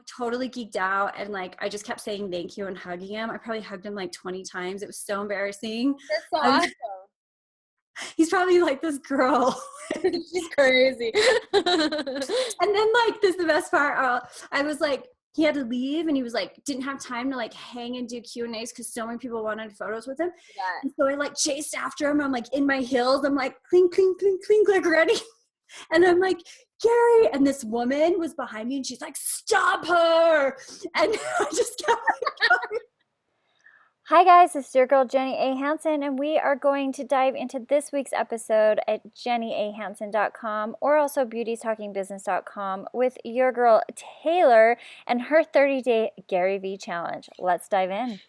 totally geeked out, and like I just kept saying thank you and hugging him. I probably hugged him like 20 times. It was so embarrassing. That's so awesome. He's probably like, this girl. She's crazy. And then like this is the best part. I was like, he had to leave, and he was like, didn't have time to like hang and do Q&As because so many people wanted photos with him. Yeah. And so I like chased after him. I'm like in my heels. I'm like clink, clink, clink, clink, like ready. And I'm like, Gary. And this woman was behind me, and she's like, stop her. And I just kept going. Hi guys, it's your girl JennyAHansen, and we are going to dive into this week's episode at JennyAHansen.com or also BeautiesTalkingBusiness.com with your girl Taylor and her 30-day Gary Vee challenge. Let's dive in.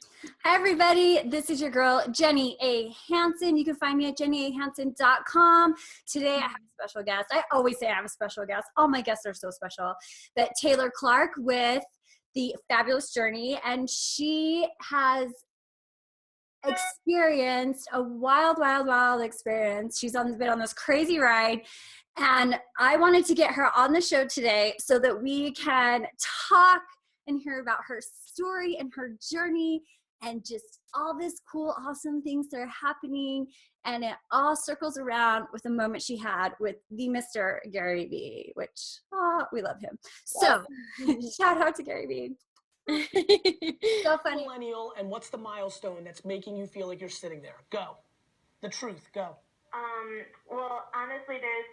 Hi everybody, this is your girl Jenny A. Hansen. You can find me at JennyAHansen.com. Today I have a special guest. I always say I have a special guest. All my guests are so special. But Taylor Clark with the Fabulous Journey, and she has experienced a wild experience. She's been on this crazy ride, and I wanted to get her on the show today so that we can talk and hear about her story and her journey and just all this cool, awesome things that are happening. And it all circles around with the moment she had with the Mr. Gary Vee, which we love him. So shout out to Gary Vee. So funny. Millennial, and what's the milestone that's making you feel like you're sitting there? Go. The truth. Go. Well, honestly, there's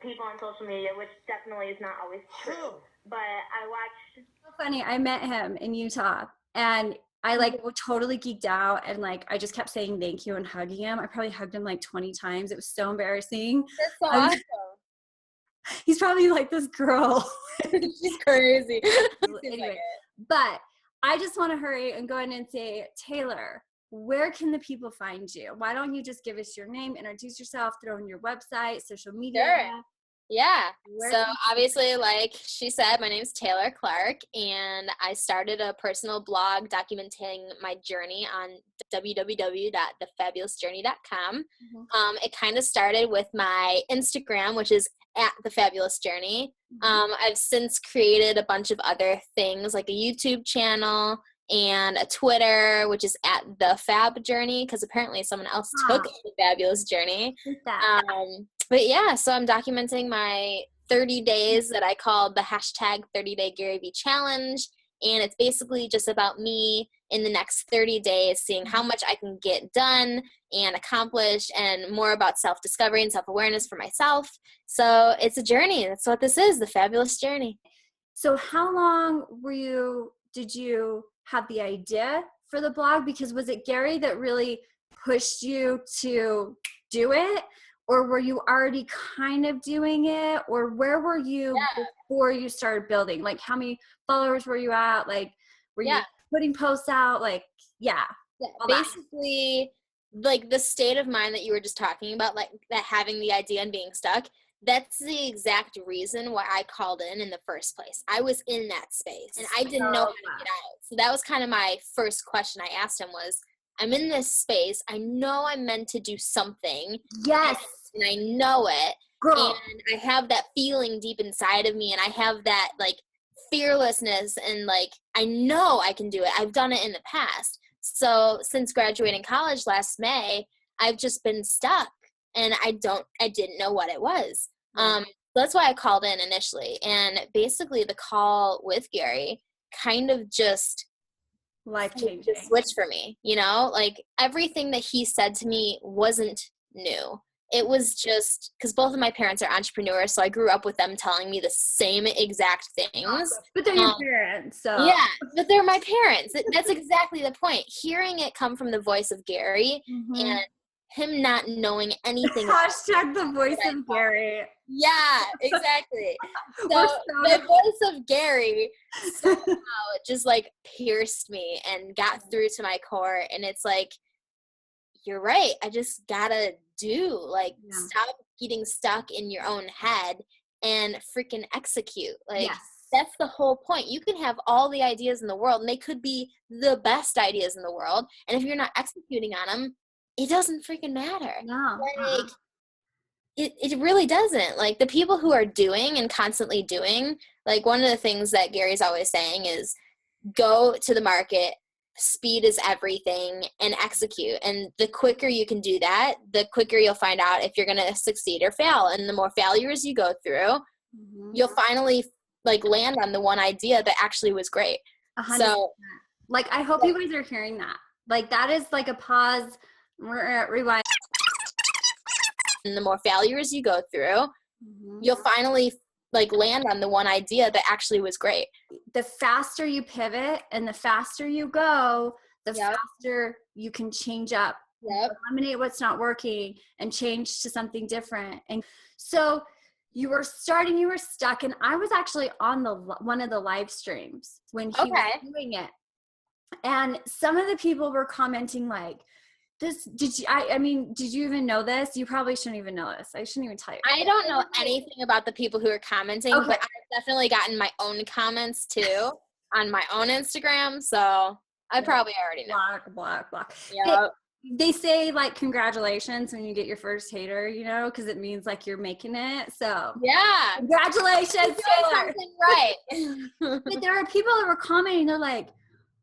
people on social media, which definitely is not always true. But I watched. So funny. I met him in Utah, and I like totally geeked out, and like I just kept saying thank you and hugging him. I probably hugged him like 20 times. It was so embarrassing. That's so awesome. He's probably like, this girl. She's crazy. Anyway, but I just want to hurry and go in and say, Taylor, where can the people find you? Why don't you just give us your name, introduce yourself, throw in your website, social media? Sure. Yeah. So obviously, like she said, my name's Taylor Clark, and I started a personal blog documenting my journey on www.thefabulousjourney.com. It kind of started with my Instagram, which is at The Fabulous Journey. I've since created a bunch of other things like a YouTube channel and a Twitter, which is at The Fab Journey, because apparently someone else took The Fabulous Journey. But yeah, so I'm documenting my 30 days that I called the hashtag 30-day Gary Vee challenge. And it's basically just about me in the next 30 days, seeing how much I can get done and accomplish, and more about self-discovery and self-awareness for myself. So it's a journey. That's what this is, the Fabulous Journey. So how long did you have the idea for the blog? Because was it Gary that really pushed you to do it? Or were you already kind of doing it? Or where were you before you started building? Like, how many followers were you at? Like, were you putting posts out? Like, basically, like the state of mind that you were just talking about, like that having the idea and being stuck, that's the exact reason why I called in the first place. I was in that space, and I didn't know how to get out. So that was kind of my first question I asked him was, I'm in this space. I know I'm meant to do something. Yes. And I know it. Girl. And I have that feeling deep inside of me, and I have that like fearlessness, and like I know I can do it. I've done it in the past. So since graduating college last May, I've just been stuck, and I didn't know what it was. That's why I called in initially. And basically the call with Gary kind of just life-changing switch for me, you know, like everything that he said to me wasn't new. It was just because both of my parents are entrepreneurs, so I grew up with them telling me the same exact things. But they're your parents, so yeah, but they're my parents. That's exactly the point. Hearing it come from the voice of Gary and him not knowing anything. Hashtag the voice of Gary. Yeah, exactly. So the voice of Gary somehow just like pierced me and got through to my core. And it's like, you're right. I just gotta stop getting stuck in your own head and freaking execute. Like that's the whole point. You can have all the ideas in the world, and they could be the best ideas in the world. And if you're not executing on them, it doesn't freaking matter. No. Like, it really doesn't. Like the people who are doing and constantly doing, like one of the things that Gary's always saying is go to the market, speed is everything, and execute. And the quicker you can do that, the quicker you'll find out if you're going to succeed or fail. And the more failures you go through, you'll finally like land on the one idea that actually was great. 100%. So like, I hope you guys are hearing that. Like that is like a pause, rewind. And the more failures you go through, you'll finally like land on the one idea that actually was great. The faster you pivot and the faster you go, the faster you can change up, eliminate what's not working and change to something different. And so you were stuck. And I was actually on one of the live streams when he was doing it. And some of the people were commenting like, did you even know this? You probably shouldn't even know this. I shouldn't even tell you. I don't know anything about the people who are commenting, but I've definitely gotten my own comments too on my own Instagram. So I probably already know. Block. Yep. They say like, congratulations when you get your first hater, you know, because it means like you're making it. So yeah. Congratulations. Something right. But there are people that were commenting, they're like,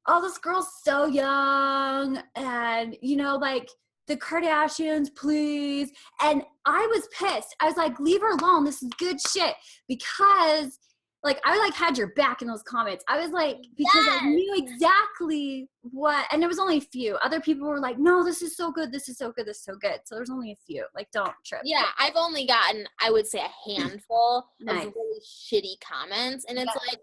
oh, this girl's so young, and, you know, like, the Kardashians, please. And I was pissed. I was like, leave her alone. This is good shit. Because, like, I, like, had your back in those comments. I was like, because I knew exactly what, and there was only a few. Other people were like, no, this is so good. This is so good. This is so good. So there's only a few. Like, don't trip. Yeah, I've only gotten, I would say, a handful of really shitty comments. And it's like,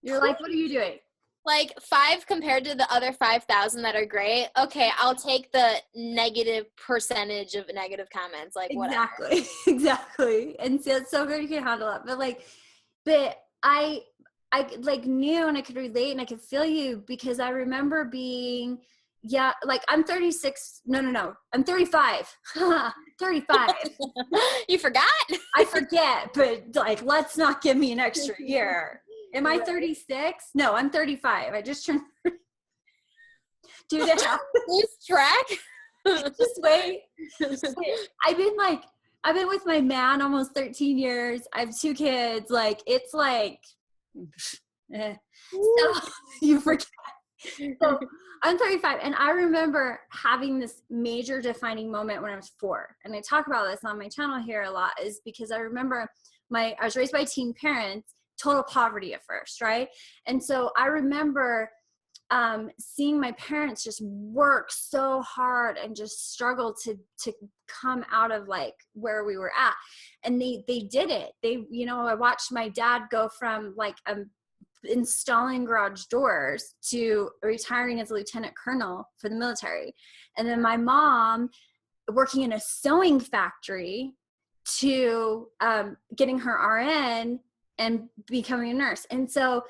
you're like, what are you doing? Like 5 compared to the other 5,000 that are great. Okay, I'll take the negative percentage of negative comments. Like whatever. Exactly. And so it's so good you can handle it. But I like knew and I could relate and I could feel you because I remember being like I'm 36. No. I'm 35. 35. You forgot? I forget, but like let's not give me an extra year. Am I 36? No, I'm 35. I just turned. Dude, lose track. Just wait. I've been with my man almost 13 years. I have 2 kids. Like, it's like, so you forget. So I'm 35. And I remember having this major defining moment when I was 4. And I talk about this on my channel here a lot is because I remember I was raised by teen parents. Total poverty at first, right? And so I remember seeing my parents just work so hard and just struggle to come out of like where we were at. And they did it. They, you know, I watched my dad go from like installing garage doors to retiring as a lieutenant colonel for the military. And then my mom working in a sewing factory to getting her RN and becoming a nurse. And so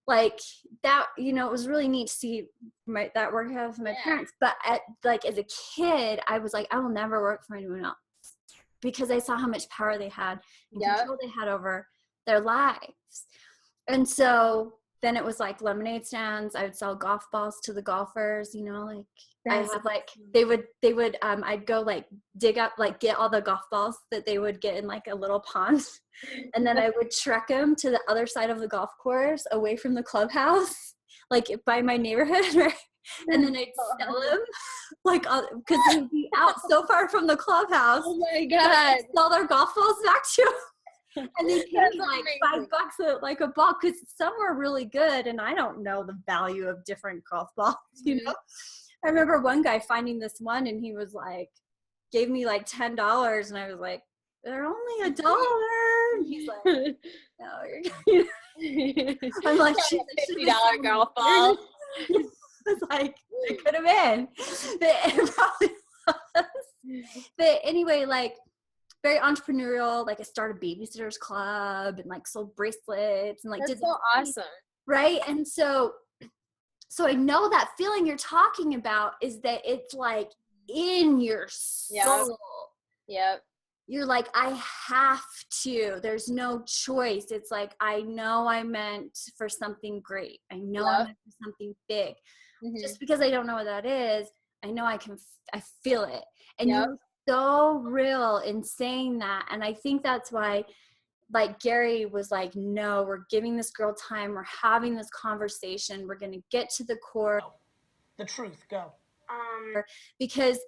like that, you know, it was really neat to see that work out with my parents. But as a kid, I was like, I will never work for anyone else because I saw how much power they had and control they had over their lives. And so then it was like lemonade stands. I would sell golf balls to the golfers, you know, like I had like, they would, I'd go like dig up, like get all the golf balls that they would get in like a little pond. And then I would trek them to the other side of the golf course away from the clubhouse, like by my neighborhood, right? And then I'd sell them, like, because they'd be out so far from the clubhouse. Oh my God. Sell their golf balls back to them. And they paid me like $5 like a ball because some were really good and I don't know the value of different golf balls, you know? I remember one guy finding this one and he was like, gave me like $10 and I was like, they're only $1. He's like, no, you're I'm like, $50 golf ball. It's like, it could have been. It probably was. But anyway, like, very entrepreneurial. Like, I started Babysitters Club and like sold bracelets and like That's so awesome. Right? And so I know that feeling you're talking about is that it's like in your soul. Yep. You're like, I have to. There's no choice. It's like, I know I meant for something great. I know I meant for something big. Just because I don't know what that is, I know I feel it. And so real in saying that. And I think that's why, like, Gary was like, no, we're giving this girl time. We're having this conversation. We're going to get to the core. The truth, go. Because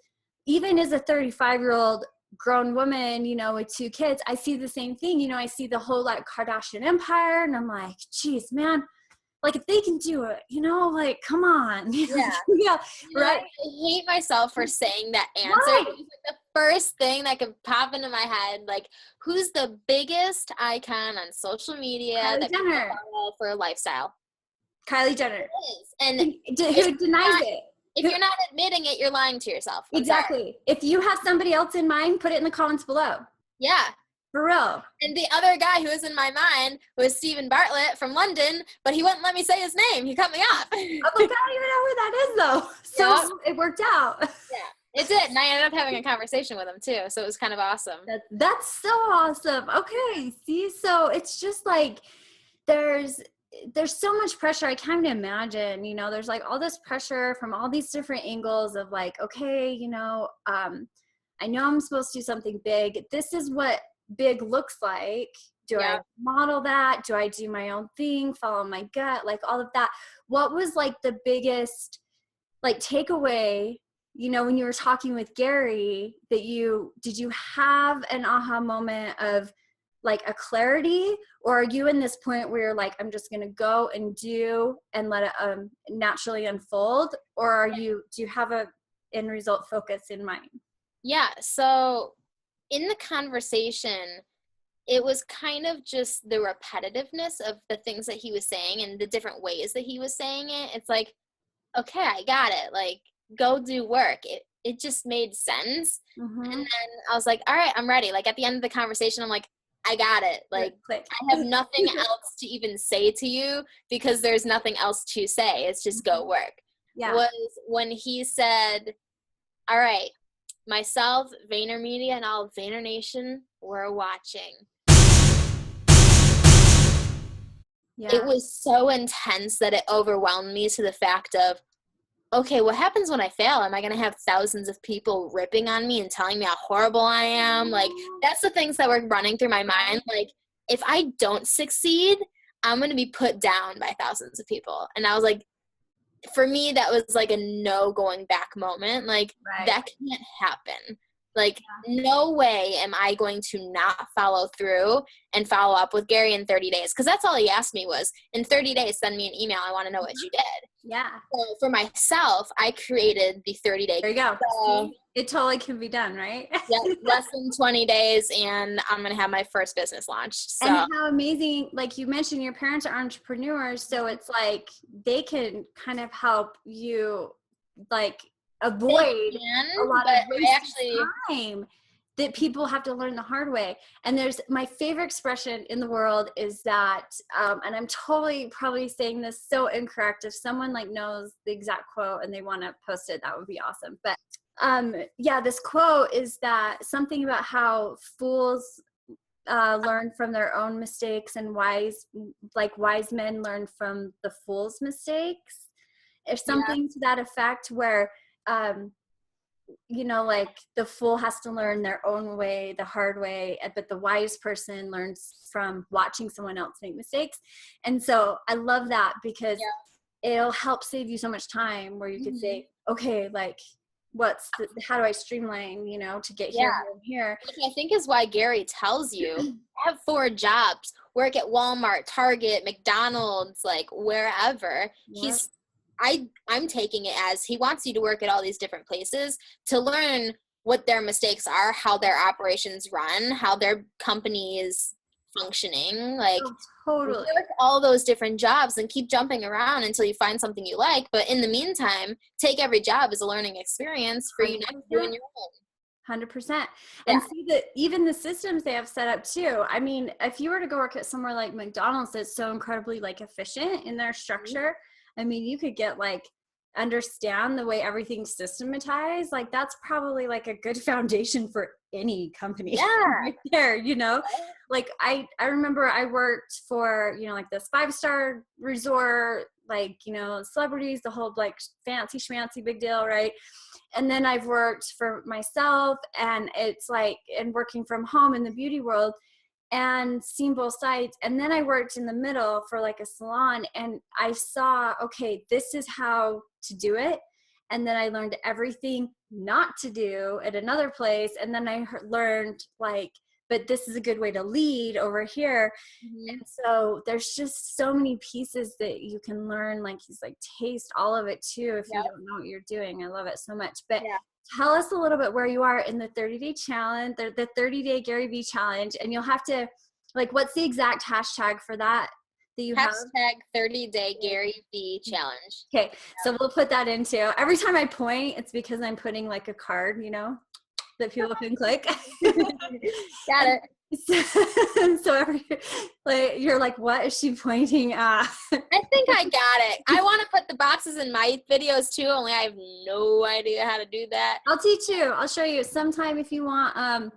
even as a 35-year-old grown woman, you know, with 2 kids, I see the same thing. You know, I see the whole like Kardashian empire, and I'm like, geez, man, like if they can do it, you know, like, come on. Yeah. Yeah. Right. I hate myself for saying that answer. Right. It was like the first thing that could pop into my head. Like, who's the biggest icon on social media Kylie that Jenner. people follow for a lifestyle? Kylie Jenner. It is. And Who denies it? If you're not admitting it, you're lying to yourself. I'm Exactly. sorry. If you have somebody else in mind, put it in the comments below. Yeah. For real. And the other guy who was in my mind was Stephen Bartlett from London, but he wouldn't let me say his name. He cut me off. I'm like, I don't even know who that is, though. So it worked out. Yeah, it did. And I ended up having a conversation with him, too. So it was kind of awesome. That's so awesome. Okay. See, so it's just like there's so much pressure. I can't even imagine, you know, there's like all this pressure from all these different angles of like, okay, you know, I know I'm supposed to do something big. This is what big looks like. Do I model that? Do I do my own thing, follow my gut, like all of that? What was like the biggest like takeaway, you know, when you were talking with Gary, that did you have an aha moment of like a clarity, or are you in this point where you're like, I'm just going to go and do and let it naturally unfold? Or do you have a end result focus in mind? Yeah. So in the conversation, it was kind of just the repetitiveness of the things that he was saying and the different ways that he was saying it. It's like, okay, I got it. Like, go do work. It just made sense. Mm-hmm. And then I was like, all right, I'm ready. Like at the end of the conversation, I'm like, I got it. Like, I have nothing else to even say to you because there's nothing else to say. It's just go work. Yeah. Was when he said, all right, myself, VaynerMedia, and all of Vayner Nation were watching. Yeah. It was so intense that it overwhelmed me to the fact of, okay, what happens when I fail? Am I going to have thousands of people ripping on me and telling me how horrible I am? Like, that's the things that were running through my mind. Like, if I don't succeed, I'm going to be put down by thousands of people. And I was like, for me, that was like a no going back moment. Like, that can't happen. Like, no way am I going to not follow through and follow up with Gary in 30 days. Because that's all he asked me was, in 30 days, send me an email. I want to know what you did. Yeah. So for myself, I created the 30-day. There you go. So, it totally can be done, right? Yeah, less than 20 days, and I'm going to have my first business launch. So. And how amazing, like you mentioned, your parents are entrepreneurs, so it's like they can kind of help you, like, avoid a lot of wasted time that people have to learn the hard way. And there's my favorite expression in the world is that, and I'm totally probably saying this so incorrect. If someone like knows the exact quote and they want to post it, that would be awesome. But yeah, this quote is that something about how fools learn from their own mistakes and wise men learn from the fool's mistakes. If something to that effect, where you know, like the fool has to learn their own way, the hard way, but the wise person learns from watching someone else make mistakes. And so I love that because it'll help save you so much time, where you could say, okay, like, how do I streamline, you know, to get here and here? Which I think is why Gary tells you, have 4 jobs, work at Walmart, Target, McDonald's, like wherever. I'm taking it as he wants you to work at all these different places to learn what their mistakes are, how their operations run, how their company is functioning. Like, totally work all those different jobs and keep jumping around until you find something you like. But in the meantime, take every job as a learning experience for you next doing your own. 100%. And see that even the systems they have set up too. I mean, if you were to go work at somewhere like McDonald's that's so incredibly like efficient in their structure, I mean, you could get like, understand the way everything's systematized. Like, that's probably like a good foundation for any company. Right there, you know, like I remember I worked for, you know, like this 5-star resort, like, you know, celebrities, the whole like fancy schmancy big deal, right? And then I've worked for myself, and it's like, and working from home in the beauty world, and seen both sides. And then I worked in the middle for like a salon, and I saw, okay, this is how to do it. And then I learned everything not to do at another place. And then I learned like, but this is a good way to lead over here. And so there's just so many pieces that you can learn. Like he's like, taste all of it too if you don't know what you're doing. I love it so much. But tell us a little bit where you are in the 30-day challenge, the 30-day Gary Vee challenge. And you'll have to, like, what's the exact hashtag for that you have? Hashtag 30-day Gary Vee challenge. Okay, so we'll put that into, every time I point, it's because I'm putting like a card, you know, that people can click. Got it. So like, you're like, what is she pointing at? I think I got it. I want to put the boxes in my videos too, only I have no idea how to do that. I'll teach you. I'll show you sometime if you want.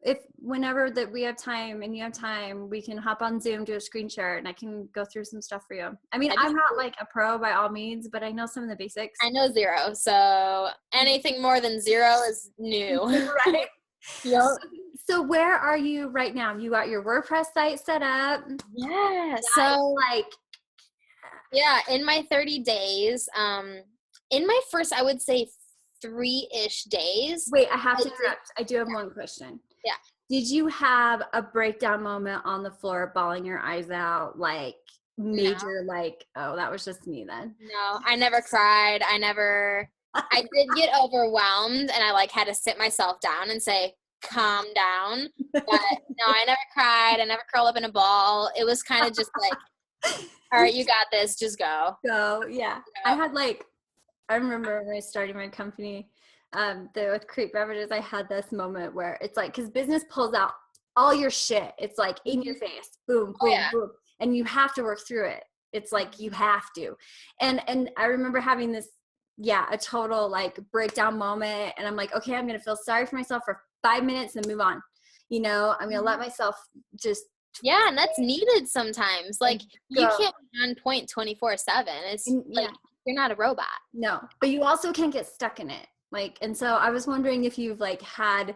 If whenever that we have time and you have time, we can hop on Zoom, do a screen share, and I can go through some stuff for you. I mean, I'm not like a pro by all means, but I know some of the basics. I know 0, so anything more than 0 is new. Right. Yep. So where are you right now? You got your WordPress site set up? Yeah. So like, yeah, in my 30 days, in my first, I would say 3-ish days. Wait, I have to interrupt. I do have one question. Yeah. Did you have a breakdown moment on the floor, bawling your eyes out, like major, like, oh, that was just me then? No, I never cried. I did get overwhelmed, and I like had to sit myself down and say, calm down. But no, I never cried. I never curled up in a ball. It was kind of just like, all right, you got this. Just go. Go. Yeah. I had like, I remember when I started my company, with Creek Beverages, I had this moment where it's like, because business pulls out all your shit. It's like in your face, boom, boom, boom, and you have to work through it. It's like you have to. And I remember having this, a total like breakdown moment, and I'm like, okay, I'm gonna feel sorry for myself for 5 minutes and move on. You know, I'm gonna let myself just. Yeah, and that's needed sometimes. Like you can't be on point 24/7. It's like you're not a robot. No, but you also can't get stuck in it. Like, and so I was wondering if you've like had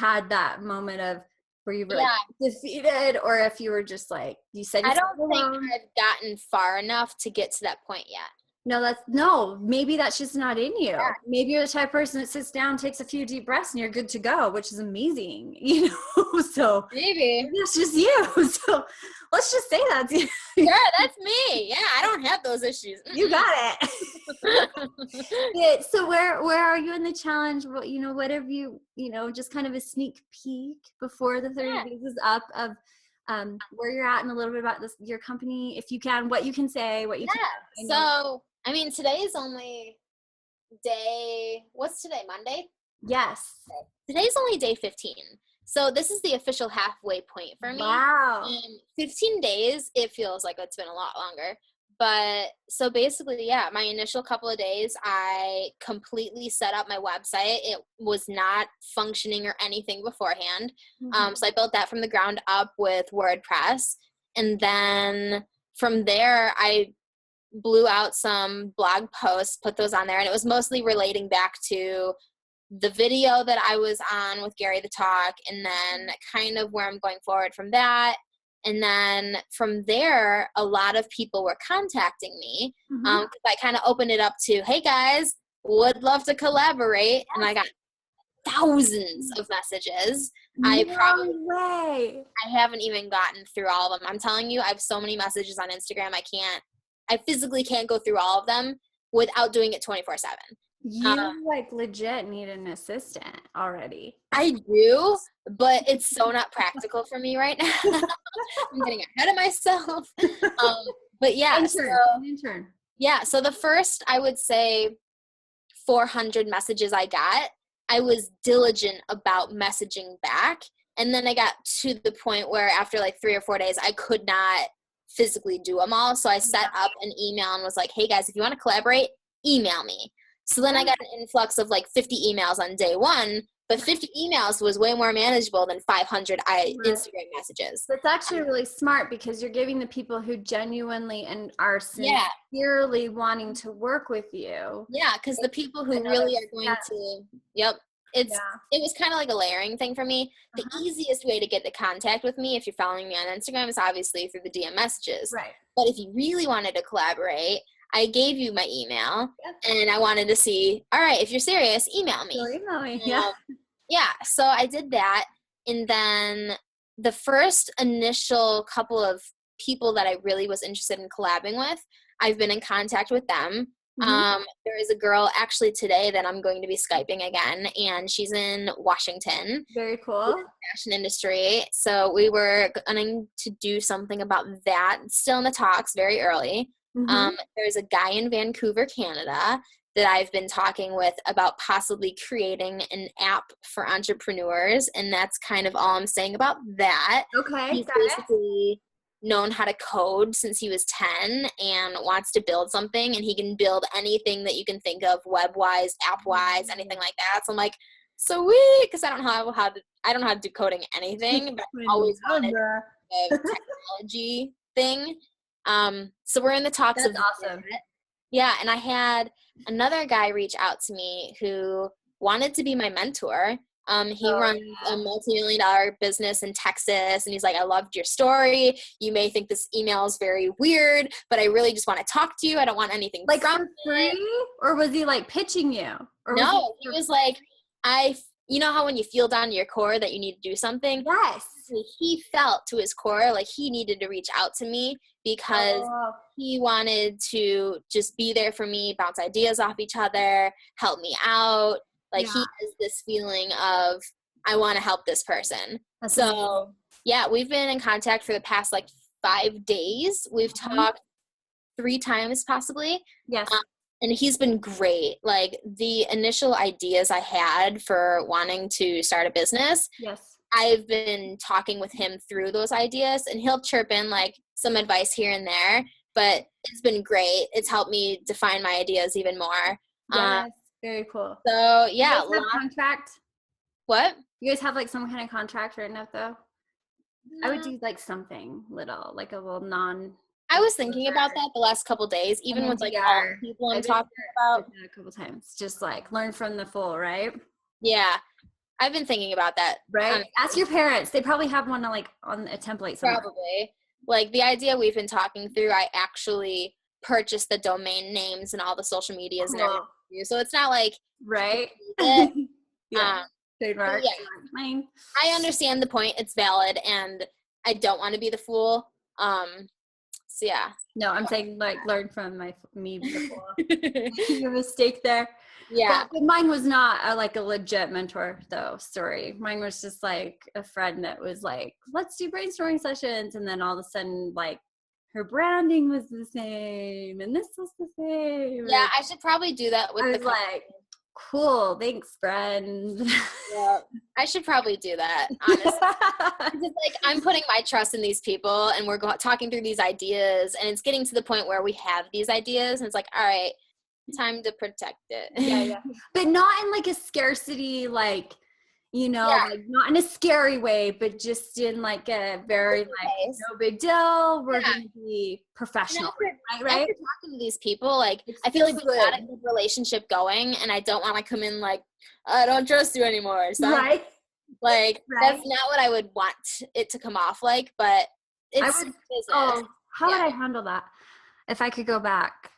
that moment of where you were like defeated, or if you were just like, you said, I don't think I've gotten far enough to get to that point yet. No, maybe that's just not in you. Yeah. Maybe you're the type of person that sits down, takes a few deep breaths, and you're good to go, which is amazing, you know? So maybe that's just you. So let's just say that's you. Yeah, that's me. Yeah, I don't have those issues. You got it. So where are you in the challenge? What, you know, what have you know, just kind of a sneak peek before the 30 days is up of where you're at, and a little bit about your company, if you can, what you can say, what you can. So, I mean, today is only what's today, Monday? Yes. Today's only day 15. So this is the official halfway point for me. Wow. 15 days, it feels like it's been a lot longer. But so basically, my initial couple of days, I completely set up my website. It was not functioning or anything beforehand. So I built that from the ground up with WordPress. And then from there, I blew out some blog posts, put those on there. And it was mostly relating back to the video that I was on with Gary the Talk, and then kind of where I'm going forward from that. And then from there, a lot of people were contacting me because I kind of opened it up to, hey guys, would love to collaborate. And I got thousands of messages. I haven't even gotten through all of them. I'm telling you, I have so many messages on Instagram. I physically can't go through all of them without doing it 24/7. You like legit need an assistant already. I do, but it's so not practical for me right now. I'm getting ahead of myself. But intern. Yeah, so the first, I would say, 400 messages I got, I was diligent about messaging back. And then I got to the point where after like 3 or 4 days, I could not physically do them all. So I set up an email and was like, hey guys, if you want to collaborate, email me. So then I got an influx of like 50 emails on day 1, But 50 emails was way more manageable than 500 Instagram messages. That's actually really smart because you're giving the people who genuinely and are sincerely wanting to work with you. Yeah, because the people who really are going to, it was kind of like a layering thing for me. The easiest way to get in contact with me if you're following me on Instagram is obviously through the DM messages. Right. But if you really wanted to collaborate, I gave you my email and I wanted to see, all right, if you're serious, email me. Email me. Yeah, so I did that. And then the first initial couple of people that I really was interested in collabing with, I've been in contact with them. There is a girl actually today that I'm going to be Skyping again, and she's in Washington. Very cool. Fashion industry. So we were going to do something about that. Still in the talks, very early. There's a guy in Vancouver, Canada, that I've been talking with about possibly creating an app for entrepreneurs, and that's kind of all I'm saying about that. Okay, he's basically known how to code since he was 10 and wants to build something, and he can build anything that you can think of, web-wise, app-wise, anything like that. So I'm like, sweet, because I don't know how to do coding anything, but I've always wanted a technology thing. So we're in the talks. That's awesome. Yeah, and I had another guy reach out to me who wanted to be my mentor. He runs a multi-million-dollar business in Texas, and he's like, I loved your story. You may think this email is very weird, but I really just want to talk to you. I don't want anything like from for free, or was he like pitching you? Or no, he was like, you know how when you feel down to your core that you need to do something? Yes. He felt to his core like he needed to reach out to me because he wanted to just be there for me, bounce ideas off each other, help me out. Like he has this feeling of, I want to help this person. That's so amazing. Yeah, we've been in contact for the past like 5 days. We've talked 3 times possibly. Yes. And he's been great. Like the initial ideas I had for wanting to start a business, I've been talking with him through those ideas, and he'll chirp in like some advice here and there, but it's been great. It's helped me define my ideas even more. Yes, very cool. So yeah. You guys have contract? What? You guys have like some kind of contract right now though? No. I would do like something little, like a little I was thinking about that the last couple days, even with like all the people I'm talking about. A couple times, just like learn from the full, right? Yeah, I've been thinking about that. Right. Ask your parents; they probably have one like on a template somewhere. Probably. Like the idea we've been talking through, I actually purchased the domain names and all the social medias and everything. So it's not like trademark. Mine. I understand the point; it's valid, and I don't want to be the fool. So yeah. No, I'm saying like learn from me before. Making a mistake there. Yeah. But mine was not a legit mentor though story. Mine was just like a friend that was like, let's do brainstorming sessions. And then all of a sudden like her branding was the same and this was the same. Yeah, I should probably do that with the like, cool, thanks, friend. Yeah, I should probably do that, honestly. It's like I'm putting my trust in these people, and we're talking through these ideas, and it's getting to the point where we have these ideas, and it's like, all right, time to protect it. Yeah. But not in like a scarcity, like, like not in a scary way, but just in like a very like no big deal. We're gonna be professional, right? After talking to these people, like I feel like we've got a good relationship going, and I don't want to come in like I don't trust you anymore. So right? That's not what I would want it to come off like. But it's business. How would I handle that if I could go back?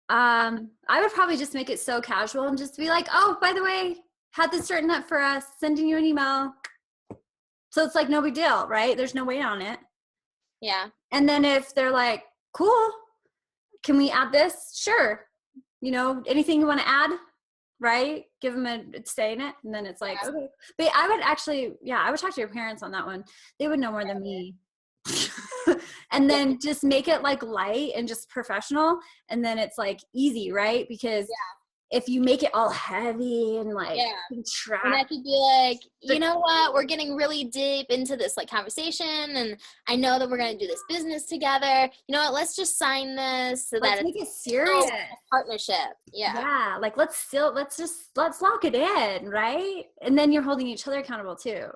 I would probably just make it so casual and just be like, oh, by the way, had this written up for us, sending you an email. So it's like no big deal, right? There's no weight on it. Yeah. And then if they're like, cool, can we add this? Sure. Anything you want to add, right? Give them a say in it. And then it's like, okay. But I would actually, I would talk to your parents on that one. They would know more than me. And then just make it like light and just professional. And then it's like easy, right? Because if you make it all heavy and like contract. And I could be like, you know what, we're getting really deep into this like conversation, and I know that we're gonna do this business together. You know what, let's just sign this so let's that make it serious partnership. Yeah, like let's lock it in, right? And then you're holding each other accountable too.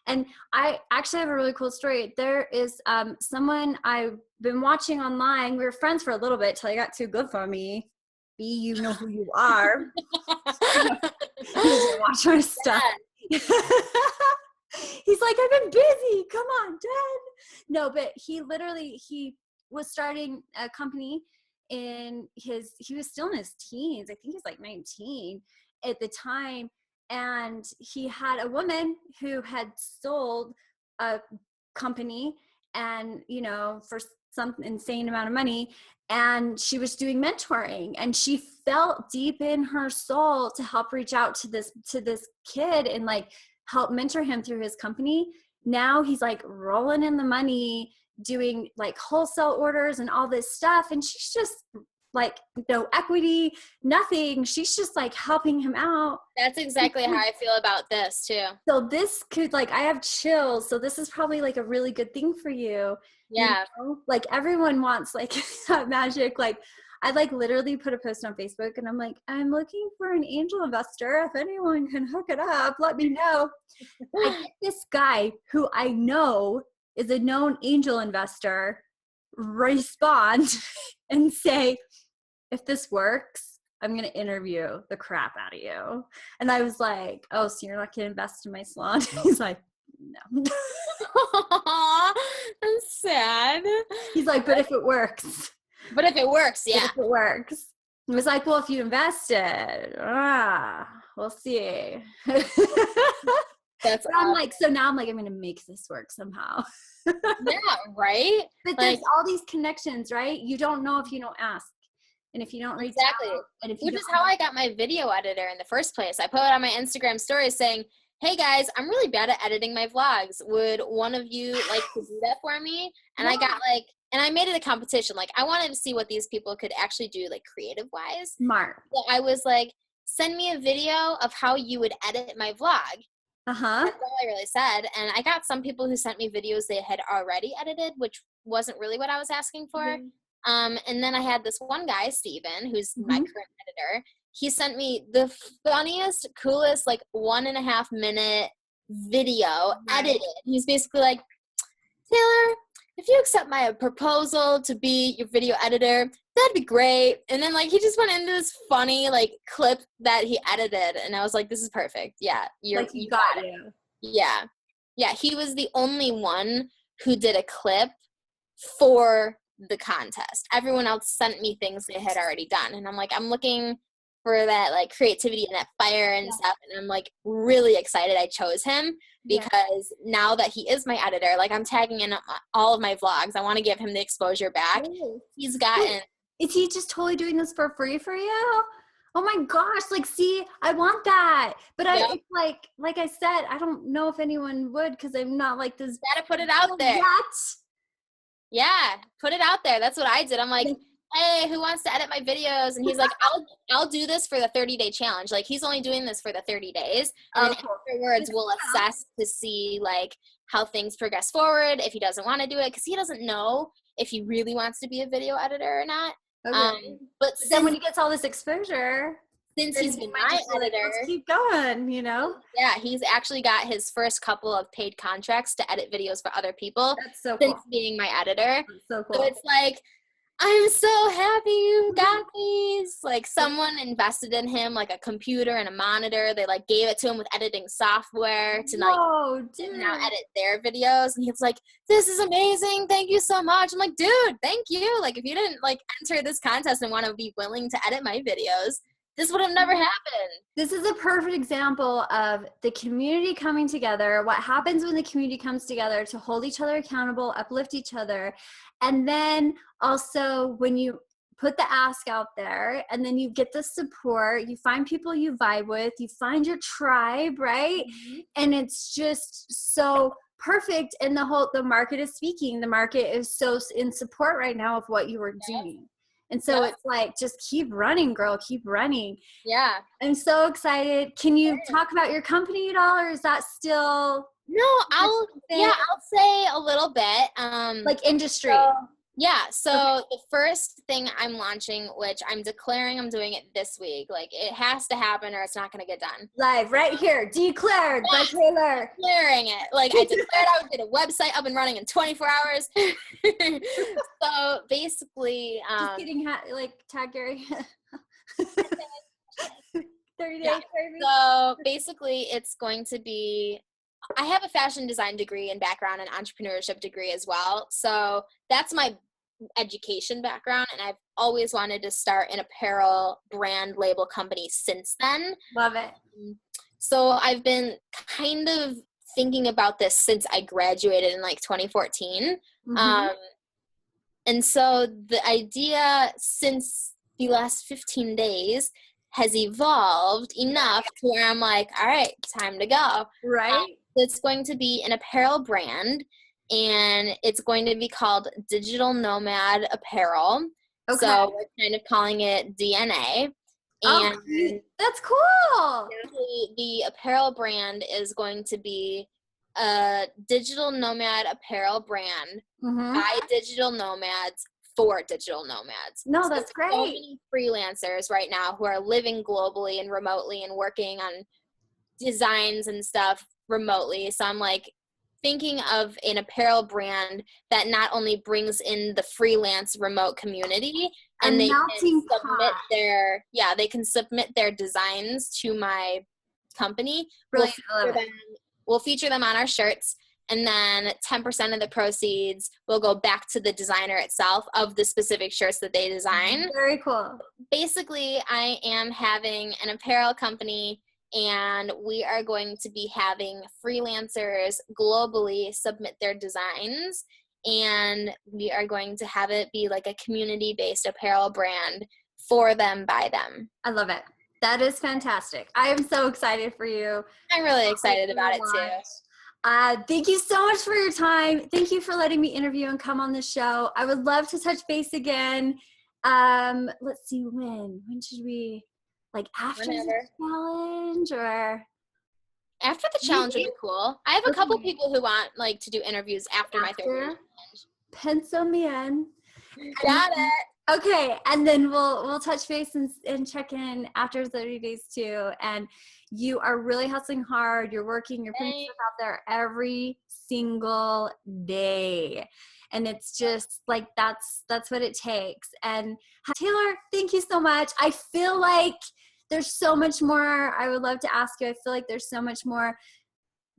And I actually have a really cool story. There is someone I've been watching online. We were friends for a little bit till he got too good for me. You know who you are. Watch my stuff. He's like, I've been busy. Come on, Dad. No, but he was starting a company he was still in his teens. I think he's like 19 at the time. And he had a woman who had sold a company and, for some insane amount of money. And she was doing mentoring, and she felt deep in her soul to help reach out to this kid and like help mentor him through his company. Now he's like rolling in the money, doing like wholesale orders and all this stuff. And she's just like, no equity, nothing. She's just like helping him out. That's exactly how I feel about this too. So this could I have chills. So this is probably like a really good thing for you. Yeah. Like everyone wants like that magic. Like I like literally put a post on Facebook and I'm like, I'm looking for an angel investor. If anyone can hook it up, let me know. I get this guy who I know is a known angel investor respond and say, if this works, I'm going to interview the crap out of you. And I was like, oh, so you're not going to invest in my salon? He's like, no. That's sad. He's like, but if it works. But if it works, yeah. If it works. It was like, well, if you invested, we'll see. That's I'm like, so now I'm like, I'm going to make this work somehow. Yeah, right? But there's all these connections, right? You don't know if you don't ask. And if you don't reach out. And if you Which is how I got my video editor in the first place. I put it on my Instagram story saying, hey guys, I'm really bad at editing my vlogs. Would one of you like to do that for me? And I got and I made it a competition. Like I wanted to see what these people could actually do like creative wise. Smart. So I was like, send me a video of how you would edit my vlog. That's all I really said. And I got some people who sent me videos they had already edited, which wasn't really what I was asking for. Mm-hmm. And then I had this one guy, Steven, who's my current editor. He sent me the funniest, coolest, like 1.5 minute video edited. He's basically like, Taylor, if you accept my proposal to be your video editor, that'd be great. And then like he just went into this funny like clip that he edited, and I was like, this is perfect. Yeah, you got it. Yeah. He was the only one who did a clip for the contest. Everyone else sent me things they had already done, and I'm like, I'm looking for that like creativity and that fire and stuff, and I'm like really excited I chose him because now that he is my editor, like I'm tagging in all of my vlogs. I want to give him the exposure back. He's gotten. Is he just totally doing this for free for you? Oh my gosh, like see, I want that. But I like I said, I don't know if anyone would because I'm not like this. You gotta put it out there. Yeah, put it out there. That's what I did. I'm like, hey, who wants to edit my videos? And he's like, I'll do this for the 30-day challenge. Like he's only doing this for the 30 days. And then afterwards we'll assess to see like how things progress forward, if he doesn't want to do it, because he doesn't know if he really wants to be a video editor or not. But then when he gets all this exposure, since he's been my editor, let's keep going, Yeah, he's actually got his first couple of paid contracts to edit videos for other people. That's so since cool. being my editor. That's so cool. So it's like, I'm so happy you got these. Like someone invested in him, like a computer and a monitor. They like gave it to him with editing software to now edit their videos. And he's like, this is amazing. Thank you so much. I'm like, dude, thank you. Like if you didn't like enter this contest and want to be willing to edit my videos, this would have never happened. This is a perfect example of the community coming together, what happens when the community comes together to hold each other accountable, uplift each other. And then also when you put the ask out there and then you get the support, you find people you vibe with, you find your tribe, right? Mm-hmm. And it's just so perfect. And the market is speaking. The market is so in support right now of what you were doing. And so it's like, just keep running, girl, keep running. Yeah. I'm so excited. Can you talk about your company at all, or is that still? No, I'll say a little bit. Like industry. So the first thing I'm launching, which I'm declaring I'm doing it this week, like it has to happen or it's not going to get done. Live right here, declared by Taylor. Declaring it. Like I declared I would get a website up and running in 24 hours. So basically, just kidding, like tag Gary. 30 days. Yeah. So basically it's going to be, I have a fashion design degree and background and entrepreneurship degree as well. So that's my education background. And I've always wanted to start an apparel brand label company since then. Love it. So I've been kind of thinking about this since I graduated in like 2014. And so the idea since the last 15 days has evolved enough to where I'm like, all right, time to go. Right. It's going to be an apparel brand, and it's going to be called Digital Nomad Apparel. Okay. So we're kind of calling it DNA. And that's cool. The apparel brand is going to be a digital nomad apparel brand by digital nomads for digital nomads. No, so that's great. So many freelancers right now who are living globally and remotely and working on designs and stuff remotely. So I'm like thinking of an apparel brand that not only brings in the freelance remote community and they can submit their designs to my company. Brilliant. We'll feature them on our shirts, and then 10% of the proceeds will go back to the designer itself of the specific shirts that they design. Very cool. Basically, I am having an apparel company, and we are going to be having freelancers globally submit their designs, and we are going to have it be like a community-based apparel brand for them, by them. I love it. That is fantastic. I am so excited for you. I'm really excited about it too. Thank you so much for your time. Thank you for letting me interview and come on the show. I would love to touch base again. Let's see when should we, like after the challenge or? After the challenge would be cool. I have a couple people who want like to do interviews after my 30 days challenge. Pencil me in. Got it. Okay, and then we'll touch base and check in after 30 days too. And you are really hustling hard. You're working. You're putting stuff out there every single day, and it's just like that's what it takes. And Taylor, thank you so much. I feel like there's so much more I would love to ask you. I feel like there's so much more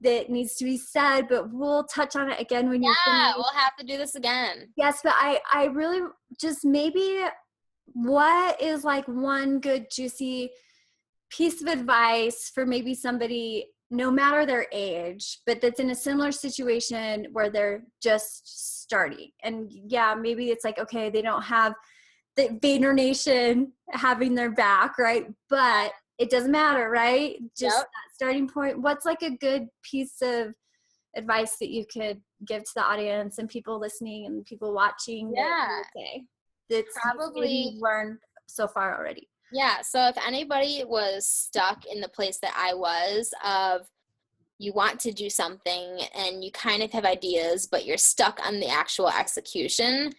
that needs to be said, but we'll touch on it again when you're finished. Yeah, we'll have to do this again. Yes, but I really just maybe what is like one good juicy piece of advice for maybe somebody, no matter their age, but that's in a similar situation where they're just starting. And yeah, maybe it's like, okay, they don't have the Vayner Nation having their back, right? But it doesn't matter, right? Just that starting point. What's like a good piece of advice that you could give to the audience and people listening and people watching? Yeah. That's probably learned so far already. Yeah. So if anybody was stuck in the place that I was of you want to do something and you kind of have ideas, but you're stuck on the actual execution,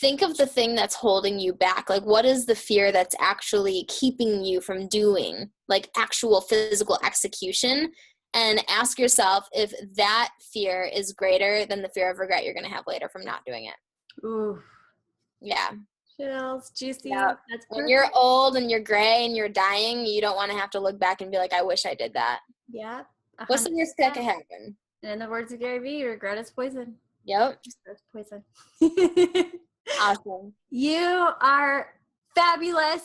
think of the thing that's holding you back. Like, what is the fear that's actually keeping you from doing, like, actual physical execution? And ask yourself if that fear is greater than the fear of regret you're going to have later from not doing it. Ooh. Yeah. Chills, juicy. Yep. That's when you're old and you're gray and you're dying, you don't want to have to look back and be like, I wish I did that. Yeah. What's the worst that could happen? And in the words of Gary Vee, regret is poison. Yep. That's poison. Awesome. You are fabulous.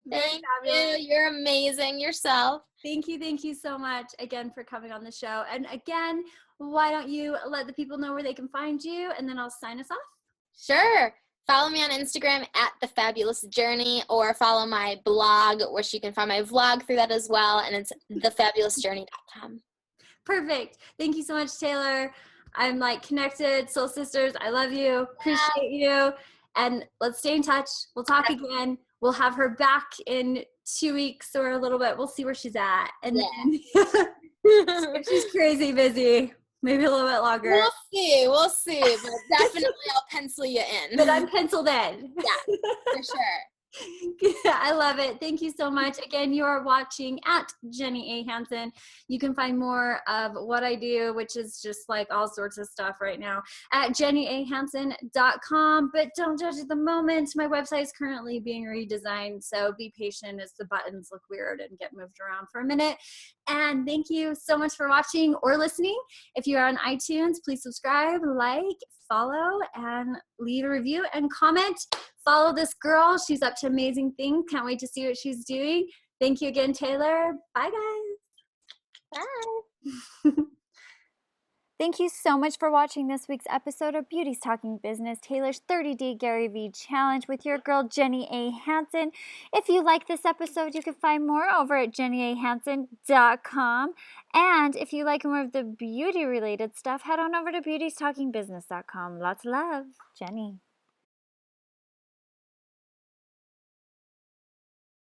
Thank you. You're amazing yourself. Thank you so much again for coming on the show. And again, why don't you let the people know where they can find you, and then I'll sign us off. Sure. Follow me on Instagram at The Fabulous Journey, or follow my blog, which you can find my vlog through that as well, and it's thefabulousjourney.com. Perfect. Thank you so much, Taylor. I'm like connected, soul sisters. I love you. Appreciate you. And let's stay in touch. We'll talk again. We'll have her back in 2 weeks or a little bit. We'll see where she's at. And then if she's crazy busy, maybe a little bit longer. We'll see. But definitely I'll pencil you in. But I'm penciled in. Yeah, for sure. I love it. Thank you so much. Again, you are watching at JennyAHansen. You can find more of what I do, which is just like all sorts of stuff right now, at JennyAHansen.com. But don't judge at the moment. My website is currently being redesigned, so be patient as the buttons look weird and get moved around for a minute. And thank you so much for watching or listening. If you are on iTunes, please subscribe, like, follow, and leave a review and comment. Follow this girl. She's up to amazing things. Can't wait to see what she's doing. Thank you again, Taylor. Bye, guys. Bye. Thank you so much for watching this week's episode of Beauties Talking Business, Taylor's 30-Day Gary Vee Challenge with your girl, JennyAHansen. If you like this episode, you can find more over at JennyAHansen.com. And if you like more of the beauty-related stuff, head on over to BeautiesTalkingBusiness.com. Lots of love, Jenny.